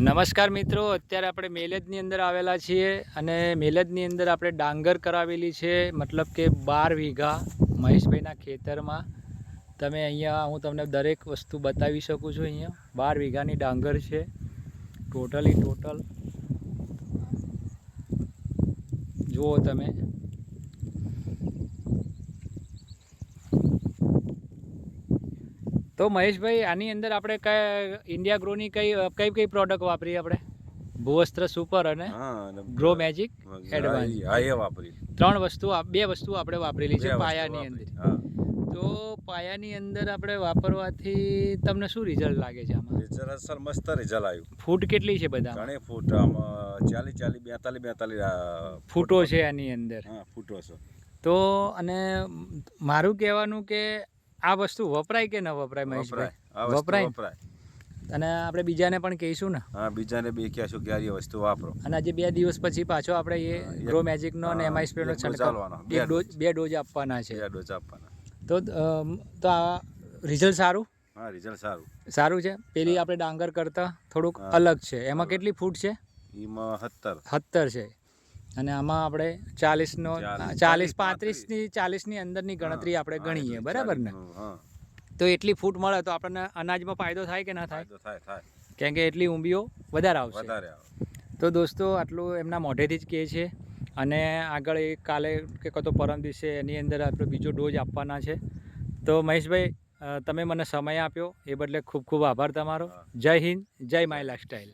નમસ્કાર મિત્રો, અત્યારે આપણે મેલજની અંદર આવેલા છીએ અને મેલજની અંદર આપણે ડાંગર કરાવેલી છે, મતલબ કે 12 વીઘા મહેશભાઈના ખેતરમાં. તમે અહીંયા હું તમને દરેક વસ્તુ બતાવી શકું છું. અહીંયા 12 વીઘાની ડાંગર છે. ટોટલ જુઓ તમે. તો મહેશભાઈ, આની અંદર આપણે ઇન્ડિયા ગ્રોની કઈ પ્રોડક્ટ વાપરી? આપણે ભૂવસ્ત્ર સુપર અને ગ્રો મેજિક એડવાન્સ ત્રણ વસ્તુ, બે વસ્તુ આપણે વાપરેલી છે પાયાની અંદર. તો પાયાની અંદર આપણે વાપરવાથી તમને શું રિઝલ્ટ લાગે છે? આમાં રિઝલ્ટ સર મસ્ત રિઝલ્ટ આવ્યું. ફૂટ કેટલી છે? બધા ઘણી ફૂટ, આમાં 40 42 ફૂટો છે આની અંદર. ફૂટો છે. તો અને મારું કહેવાનું કે આ વસ્તુ વપરાય કે ન વપરાય મહેશભાઈ? વપરાય. અને આપણે બીજાને પણ કહીશું ને? હા, બીજાને બી કહેશું કે આ વસ્તુ વાપરો. અને આજે 2 દિવસ પછી પાછો આપણે એ ગ્રો મેજિકનો અને એમઆઈ સ્પ્રેનો છંટકાવ, બે ડોઝ આપવાના છે. તો આ રિઝલ્ટ સારું? હા, રિઝલ્ટ સારું છે. પેલી આપણે ડાંગર કરતા થોડુંક અલગ છે. એમાં કેટલી ફૂટ છે? એમાં 70 છે. અને આમાં આપણે 40-35ની અંદરની ગણતરી આપણે ગણીએ, બરાબર ને? તો એટલી ફૂટ મળે તો આપણને અનાજમાં ફાયદો થાય કે ના થાય? થાય. કેમ કે એટલી ઊંબીઓ વધારે આવશે. તો દોસ્તો, આટલું એમના મોઢેથી જ કહે છે. અને આગળ કાલે કે કતો પરમ દિવસે એની અંદર આપણે બીજો ડોઝ આપવાના છે. તો મહેશભાઈ, તમે મને સમય આપ્યો એ બદલે ખૂબ ખૂબ આભાર તમારો. જય હિન્દ, જય માય લાઇફસ્ટાઈલ.